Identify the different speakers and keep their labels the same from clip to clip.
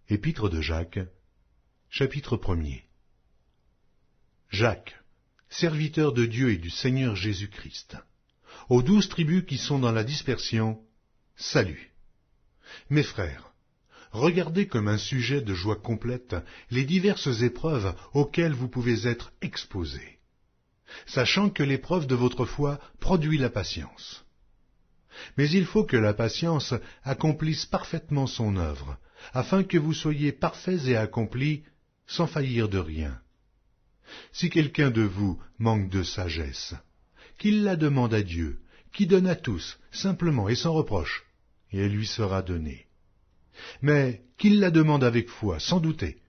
Speaker 1: Épître de Jacques, chapitre 1er. Jacques, serviteur de Dieu et du Seigneur Jésus-Christ, aux 12 tribus qui sont dans la dispersion, salut. Mes frères, regardez comme un sujet de joie complète les diverses épreuves auxquelles vous pouvez être exposés, sachant que l'épreuve de votre foi produit la patience. Mais il faut que la patience accomplisse parfaitement son œuvre, afin que vous soyez parfaits et accomplis, sans faillir de rien. Si quelqu'un de vous manque de sagesse, qu'il la demande à Dieu, qui donne à tous, simplement et sans reproche, et elle lui sera donnée. Mais qu'il la demande avec foi, sans douter.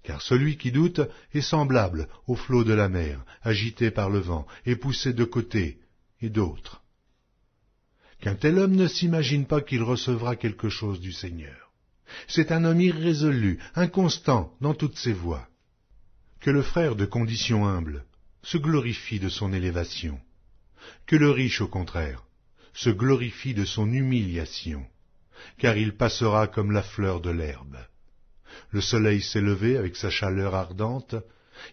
Speaker 1: Car celui qui doute est semblable au flot de la mer, agité par le vent, et poussé de côté et d'autre. Qu'un tel homme ne s'imagine pas qu'il recevra quelque chose du Seigneur. C'est un homme irrésolu, inconstant dans toutes ses voies. Que le frère de condition humble se glorifie de son élévation, que le riche, au contraire, se glorifie de son humiliation, car il passera comme la fleur de l'herbe. Le soleil s'est levé avec sa chaleur ardente,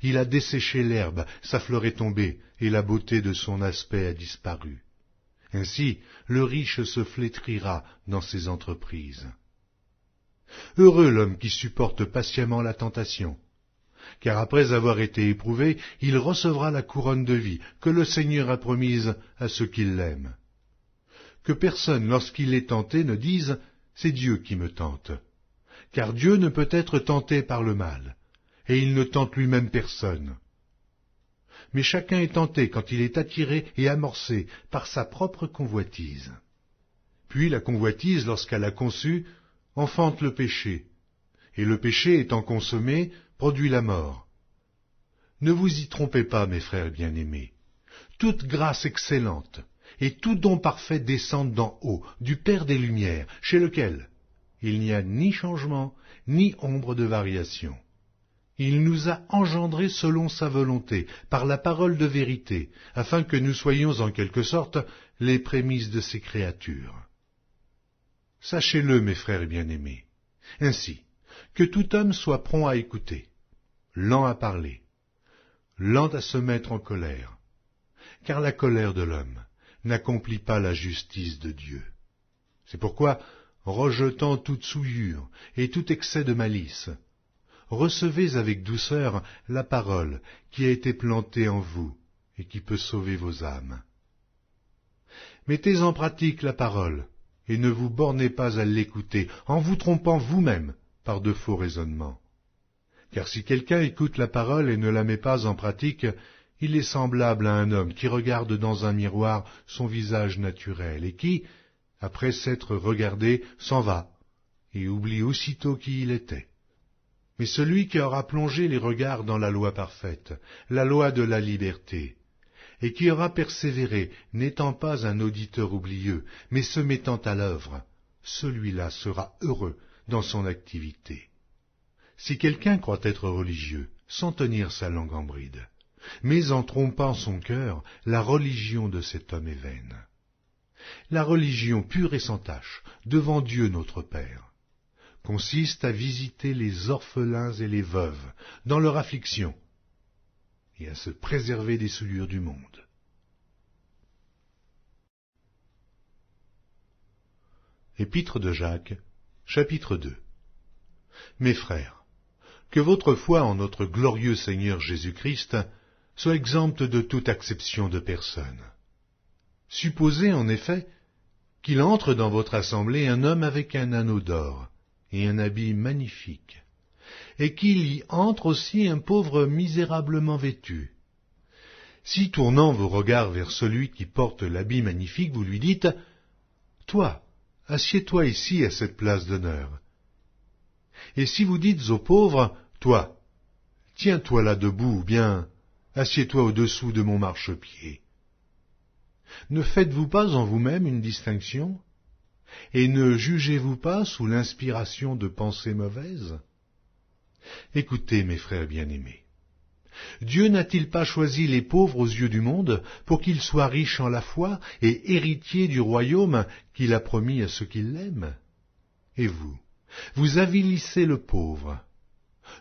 Speaker 1: il a desséché l'herbe, sa fleur est tombée, et la beauté de son aspect a disparu. Ainsi, le riche se flétrira dans ses entreprises. Heureux l'homme qui supporte patiemment la tentation, car après avoir été éprouvé, il recevra la couronne de vie que le Seigneur a promise à ceux qui l'aiment. Que personne, lorsqu'il est tenté, ne dise « c'est Dieu qui me tente », car Dieu ne peut être tenté par le mal, et il ne tente lui-même personne. Mais chacun est tenté quand il est attiré et amorcé par sa propre convoitise. Puis la convoitise, lorsqu'elle a conçu, enfante le péché, et le péché étant consommé, produit la mort. Ne vous y trompez pas, mes frères bien-aimés. Toute grâce excellente et tout don parfait descendent d'en haut, du Père des Lumières, chez lequel il n'y a ni changement, ni ombre de variation. Il nous a engendrés selon sa volonté, par la parole de vérité, afin que nous soyons en quelque sorte les prémices de ses créatures. Sachez-le, mes frères bien-aimés, ainsi que tout homme soit prompt à écouter, lent à parler, lent à se mettre en colère, car la colère de l'homme n'accomplit pas la justice de Dieu. C'est pourquoi, rejetant toute souillure et tout excès de malice, recevez avec douceur la parole qui a été plantée en vous et qui peut sauver vos âmes. Mettez en pratique la parole et ne vous bornez pas à l'écouter en vous trompant vous-même par de faux raisonnements. Car si quelqu'un écoute la parole et ne la met pas en pratique, il est semblable à un homme qui regarde dans un miroir son visage naturel et qui, après s'être regardé, s'en va et oublie aussitôt qui il était. Mais celui qui aura plongé les regards dans la loi parfaite, la loi de la liberté, et qui aura persévéré, n'étant pas un auditeur oublieux, mais se mettant à l'œuvre, celui-là sera heureux dans son activité. Si quelqu'un croit être religieux, sans tenir sa langue en bride, mais en trompant son cœur, la religion de cet homme est vaine. La religion pure et sans tache, devant Dieu notre Père, consiste à visiter les orphelins et les veuves dans leur affliction et à se préserver des souillures du monde. Épître de Jacques, chapitre 2. Mes frères, que votre foi en notre glorieux Seigneur Jésus-Christ soit exempte de toute acception de personne. Supposez en effet qu'il entre dans votre assemblée un homme avec un anneau d'or et un habit magnifique, et qu'il y entre aussi un pauvre misérablement vêtu. Si, tournant vos regards vers celui qui porte l'habit magnifique, vous lui dites « Toi, assieds-toi ici à cette place d'honneur. » Et si vous dites au pauvre « Toi, tiens-toi là debout, ou bien assieds-toi au-dessous de mon marchepied. » Ne faites-vous pas en vous-même une distinction ? Et ne jugez-vous pas sous l'inspiration de pensées mauvaises ? Écoutez, mes frères bien-aimés, Dieu n'a-t-il pas choisi les pauvres aux yeux du monde pour qu'ils soient riches en la foi et héritiers du royaume qu'il a promis à ceux qui l'aiment ? Et vous, Vous avilissez le pauvre.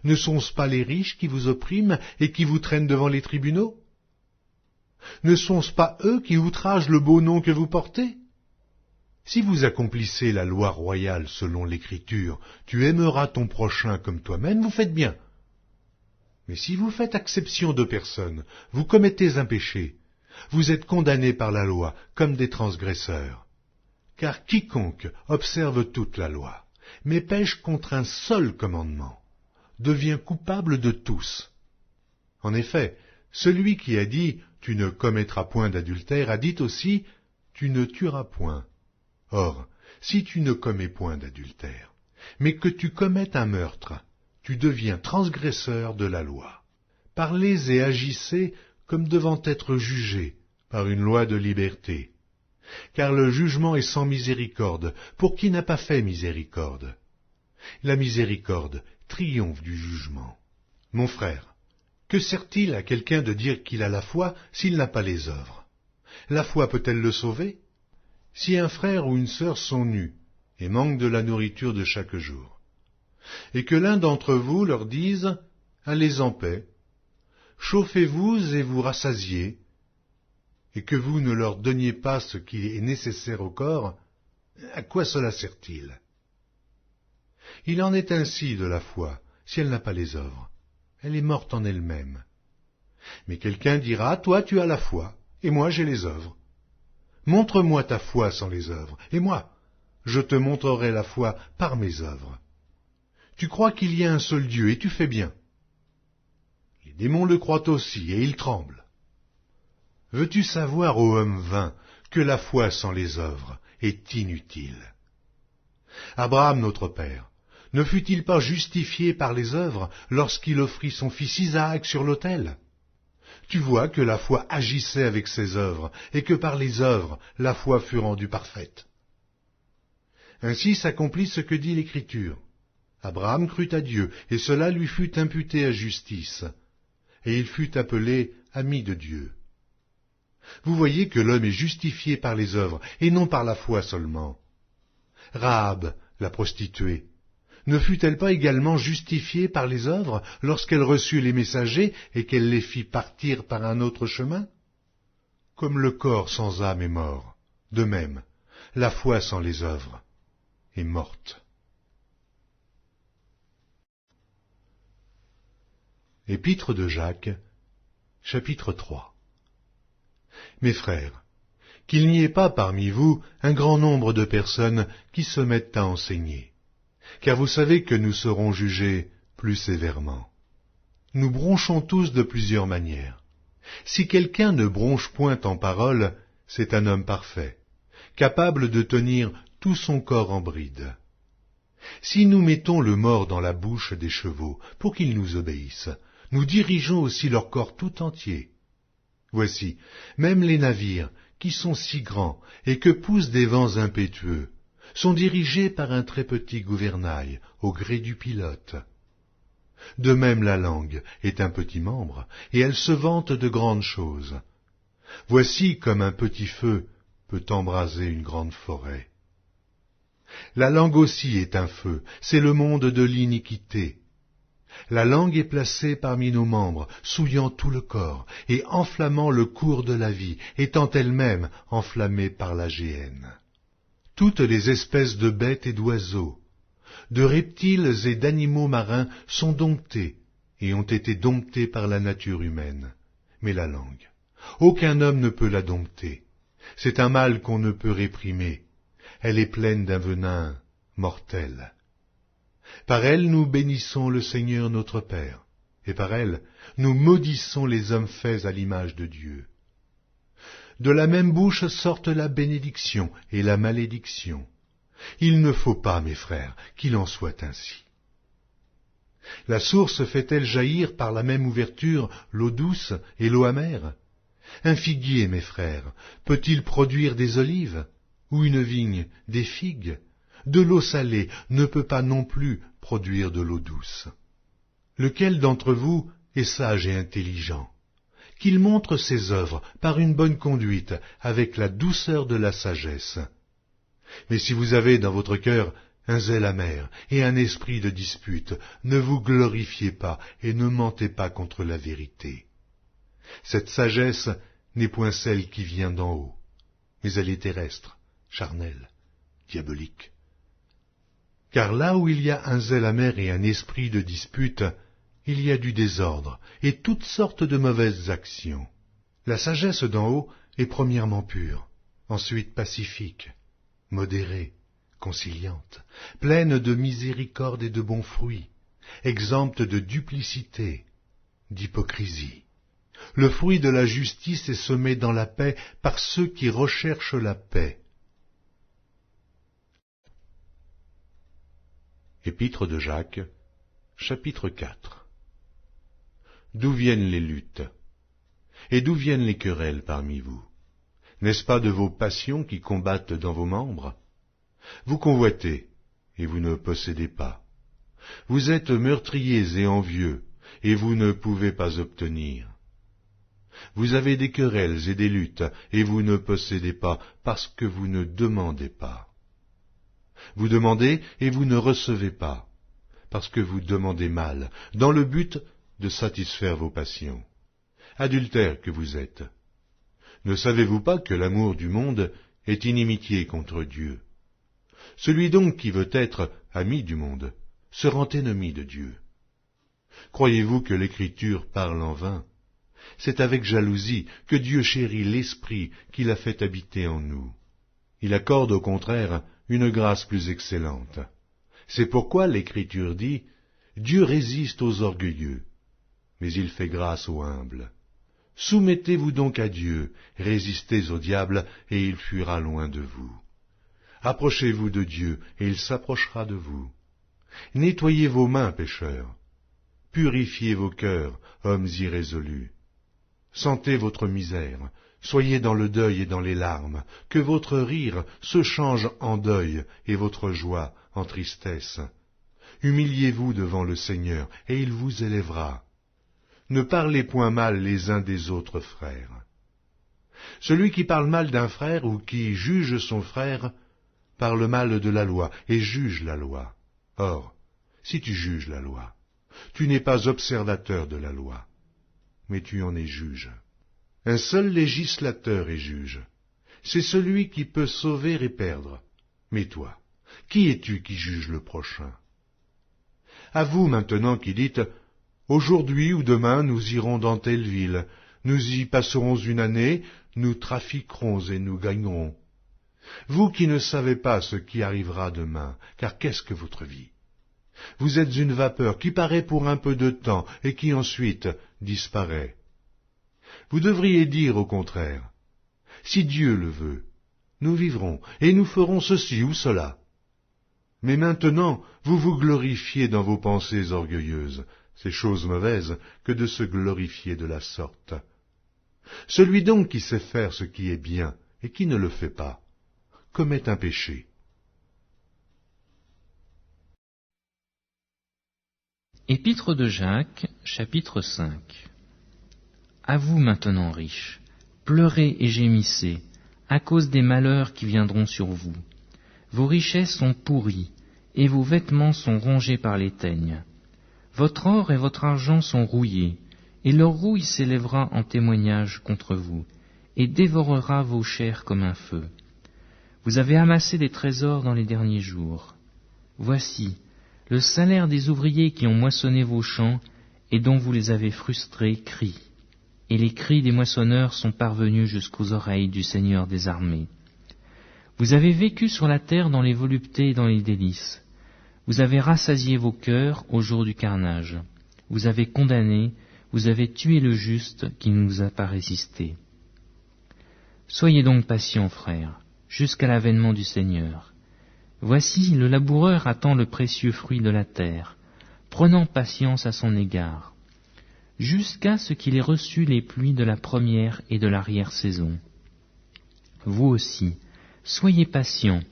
Speaker 1: Ne sont-ce pas les riches qui vous oppriment et qui vous traînent devant les tribunaux? Ne sont-ce pas eux qui outragent le beau nom que vous portez? Si vous accomplissez la loi royale selon l'Écriture, tu aimeras ton prochain comme toi-même, vous faites bien. Mais si vous faites exception de personne, vous commettez un péché, vous êtes condamnés par la loi comme des transgresseurs. Car quiconque observe toute la loi, mais pêche contre un seul commandement, devient coupable de tous. En effet, celui qui a dit « Tu ne commettras point d'adultère » a dit aussi « Tu ne tueras point ». Or, si tu ne commets point d'adultère, mais que tu commettes un meurtre, tu deviens transgresseur de la loi. Parlez et agissez comme devant être jugés par une loi de liberté. Car le jugement est sans miséricorde pour qui n'a pas fait miséricorde. La miséricorde triomphe du jugement. Mon frère, que sert-il à quelqu'un de dire qu'il a la foi s'il n'a pas les œuvres? La foi peut-elle le sauver? Si un frère ou une sœur sont nus et manquent de la nourriture de chaque jour, et que l'un d'entre vous leur dise « Allez en paix, chauffez-vous et vous rassasiez », et que vous ne leur donniez pas ce qui est nécessaire au corps, à quoi cela sert-il? Il en est ainsi de la foi, si elle n'a pas les œuvres. Elle est morte en elle-même. Mais quelqu'un dira, toi tu as la foi, et moi j'ai les œuvres. Montre-moi ta foi sans les œuvres, et moi, je te montrerai la foi par mes œuvres. Tu crois qu'il y a un seul Dieu, et tu fais bien. Les démons le croient aussi, et ils tremblent. Veux-tu savoir, ô homme vain, que la foi sans les œuvres est inutile? Abraham, notre père, ne fut-il pas justifié par les œuvres lorsqu'il offrit son fils Isaac sur l'autel? Tu vois que la foi agissait avec ses œuvres, et que par les œuvres, la foi fut rendue parfaite. Ainsi s'accomplit ce que dit l'Écriture. Abraham crut à Dieu, et cela lui fut imputé à justice, et il fut appelé ami de Dieu. Vous voyez que l'homme est justifié par les œuvres, et non par la foi seulement. Rahab, la prostituée, ne fut-elle pas également justifiée par les œuvres lorsqu'elle reçut les messagers et qu'elle les fit partir par un autre chemin? Comme le corps sans âme est mort, de même, la foi sans les œuvres est morte. Épître de Jacques, chapitre 3. Mes frères, qu'il n'y ait pas parmi vous un grand nombre de personnes qui se mettent à enseigner, car vous savez que nous serons jugés plus sévèrement. Nous bronchons tous de plusieurs manières. Si quelqu'un ne bronche point en parole, c'est un homme parfait, capable de tenir tout son corps en bride. Si nous mettons le mors dans la bouche des chevaux pour qu'ils nous obéissent, nous dirigeons aussi leur corps tout entier. Voici, même les navires, qui sont si grands et que poussent des vents impétueux, sont dirigés par un très petit gouvernail, au gré du pilote. De même la langue est un petit membre, et elle se vante de grandes choses. Voici comme un petit feu peut embraser une grande forêt. La langue aussi est un feu, c'est le monde de l'iniquité. La langue est placée parmi nos membres, souillant tout le corps, et enflammant le cours de la vie, étant elle-même enflammée par la géhenne. Toutes les espèces de bêtes et d'oiseaux, de reptiles et d'animaux marins sont domptés, et ont été domptés par la nature humaine. Mais la langue, aucun homme ne peut la dompter. C'est un mal qu'on ne peut réprimer. Elle est pleine d'un venin mortel. Par elle nous bénissons le Seigneur notre Père, et par elle nous maudissons les hommes faits à l'image de Dieu. De la même bouche sortent la bénédiction et la malédiction. Il ne faut pas, mes frères, qu'il en soit ainsi. La source fait-elle jaillir par la même ouverture l'eau douce et l'eau amère? Un figuier, mes frères, peut-il produire des olives? Ou une vigne des figues? De l'eau salée ne peut pas non plus produire de l'eau douce. Lequel d'entre vous est sage et intelligent? Qu'il montre ses œuvres par une bonne conduite, avec la douceur de la sagesse. Mais si vous avez dans votre cœur un zèle amer et un esprit de dispute. Ne vous glorifiez pas et ne mentez pas contre la vérité. Cette sagesse n'est point celle qui vient d'en haut, mais elle est terrestre, charnelle, diabolique. Car là où il y a un zèle amer et un esprit de dispute, il y a du désordre et toutes sortes de mauvaises actions. La sagesse d'en haut est premièrement pure, ensuite pacifique, modérée, conciliante, pleine de miséricorde et de bons fruits, exempte de duplicité, d'hypocrisie. Le fruit de la justice est semé dans la paix par ceux qui recherchent la paix. Épître de Jacques, chapitre 4. D'où viennent les luttes? Et d'où viennent les querelles parmi vous? N'est-ce pas de vos passions qui combattent dans vos membres? Vous convoitez, et vous ne possédez pas. Vous êtes meurtriers et envieux, et vous ne pouvez pas obtenir. Vous avez des querelles et des luttes, et vous ne possédez pas, parce que vous ne demandez pas. Vous demandez, et vous ne recevez pas, parce que vous demandez mal, dans le but de satisfaire vos passions. Adultères que vous êtes. Ne savez-vous pas que l'amour du monde est inimitié contre Dieu? Celui donc qui veut être ami du monde se rend ennemi de Dieu. Croyez-vous que l'Écriture parle en vain? C'est avec jalousie que Dieu chérit l'Esprit qu'il a fait habiter en nous. Il accorde au contraire une grâce plus excellente. C'est pourquoi l'Écriture dit « Dieu résiste aux orgueilleux, mais il fait grâce aux humbles. Soumettez-vous donc à Dieu, résistez au diable, et il fuira loin de vous. Approchez-vous de Dieu, et il s'approchera de vous. Nettoyez vos mains, pécheurs. Purifiez vos cœurs, hommes irrésolus. Sentez votre misère, soyez dans le deuil et dans les larmes, que votre rire se change en deuil et votre joie en tristesse. Humiliez-vous devant le Seigneur, et il vous élèvera. Ne parlez point mal les uns des autres frères. Celui qui parle mal d'un frère ou qui juge son frère parle mal de la loi et juge la loi. Or, si tu juges la loi, tu n'es pas observateur de la loi, mais tu en es juge. Un seul législateur est juge. C'est celui qui peut sauver et perdre. Mais toi, qui es-tu qui juge le prochain? À vous maintenant qui dites « Aujourd'hui ou demain nous irons dans telle ville, nous y passerons une année, nous trafiquerons et nous gagnerons. » Vous qui ne savez pas ce qui arrivera demain, car qu'est-ce que votre vie? Vous êtes une vapeur qui paraît pour un peu de temps et qui ensuite disparaît. Vous devriez dire au contraire, si Dieu le veut, nous vivrons et nous ferons ceci ou cela. Mais maintenant, vous vous glorifiez dans vos pensées orgueilleuses, c'est chose mauvaise que de se glorifier de la sorte. Celui donc qui sait faire ce qui est bien et qui ne le fait pas, commet un péché.
Speaker 2: Épître de Jacques, chapitre 5. À vous maintenant, riches, pleurez et gémissez, à cause des malheurs qui viendront sur vous. Vos richesses sont pourries, et vos vêtements sont rongés par les teignes. Votre or et votre argent sont rouillés, et leur rouille s'élèvera en témoignage contre vous, et dévorera vos chairs comme un feu. Vous avez amassé des trésors dans les derniers jours. Voici, le salaire des ouvriers qui ont moissonné vos champs et dont vous les avez frustrés crie, et les cris des moissonneurs sont parvenus jusqu'aux oreilles du Seigneur des armées. Vous avez vécu sur la terre dans les voluptés et dans les délices. Vous avez rassasié vos cœurs au jour du carnage. Vous avez condamné, vous avez tué le juste qui ne nous a pas résisté. Soyez donc patients, frères, jusqu'à l'avènement du Seigneur. Voici, le laboureur attend le précieux fruit de la terre, prenant patience à son égard, jusqu'à ce qu'il ait reçu les pluies de la première et de l'arrière-saison. Vous aussi, soyez patients,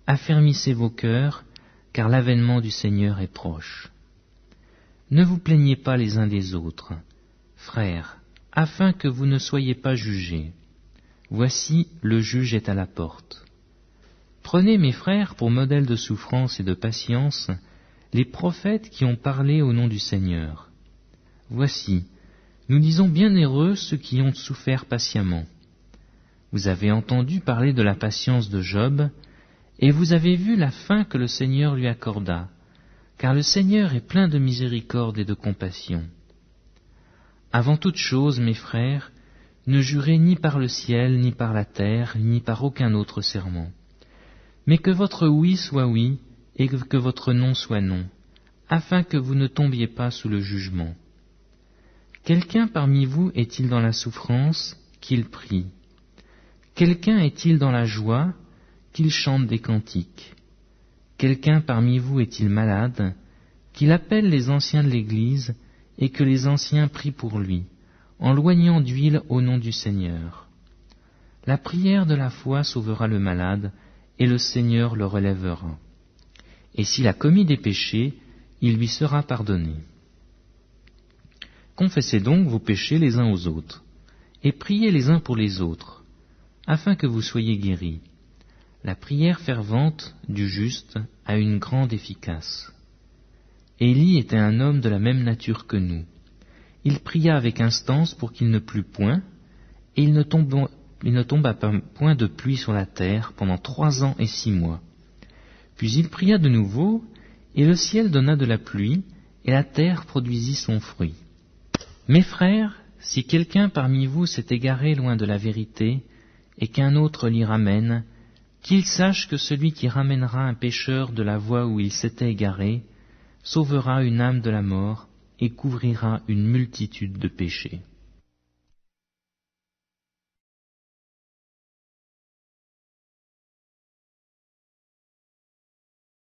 Speaker 2: affermissez vos cœurs, car l'avènement du Seigneur est proche. Ne vous plaignez pas les uns des autres, frères, afin que vous ne soyez pas jugés. Voici, le juge est à la porte. Prenez, mes frères, pour modèle de souffrance et de patience, les prophètes qui ont parlé au nom du Seigneur. Voici, nous disons bienheureux ceux qui ont souffert patiemment. Vous avez entendu parler de la patience de Job, et vous avez vu la fin que le Seigneur lui accorda, car le Seigneur est plein de miséricorde et de compassion. Avant toute chose, mes frères, ne jurez ni par le ciel, ni par la terre, ni par aucun autre serment, mais que votre oui soit oui, et que votre non soit non, afin que vous ne tombiez pas sous le jugement. Quelqu'un parmi vous est-il dans la souffrance, qu'il prie. Quelqu'un est-il dans la joie, qu'il chante des cantiques. Quelqu'un parmi vous est-il malade, qu'il appelle les anciens de l'Église, et que les anciens prient pour lui, en loignant d'huile au nom du Seigneur. La prière de la foi sauvera le malade, et le Seigneur le relèvera. Et s'il a commis des péchés, il lui sera pardonné. Confessez donc vos péchés les uns aux autres, et priez les uns pour les autres, afin que vous soyez guéris. La prière fervente du juste a une grande efficace. Élie était un homme de la même nature que nous. Il pria avec instance pour qu'il ne plût point, et il ne tomba point de pluie sur la terre pendant 3 ans et 6 mois. Puis il pria de nouveau, et le ciel donna de la pluie, et la terre produisit son fruit. Mes frères, si quelqu'un parmi vous s'est égaré loin de la vérité, et qu'un autre l'y ramène, qu'il sache que celui qui ramènera un pécheur de la voie où il s'était égaré, sauvera une âme de la mort et couvrira une multitude de péchés.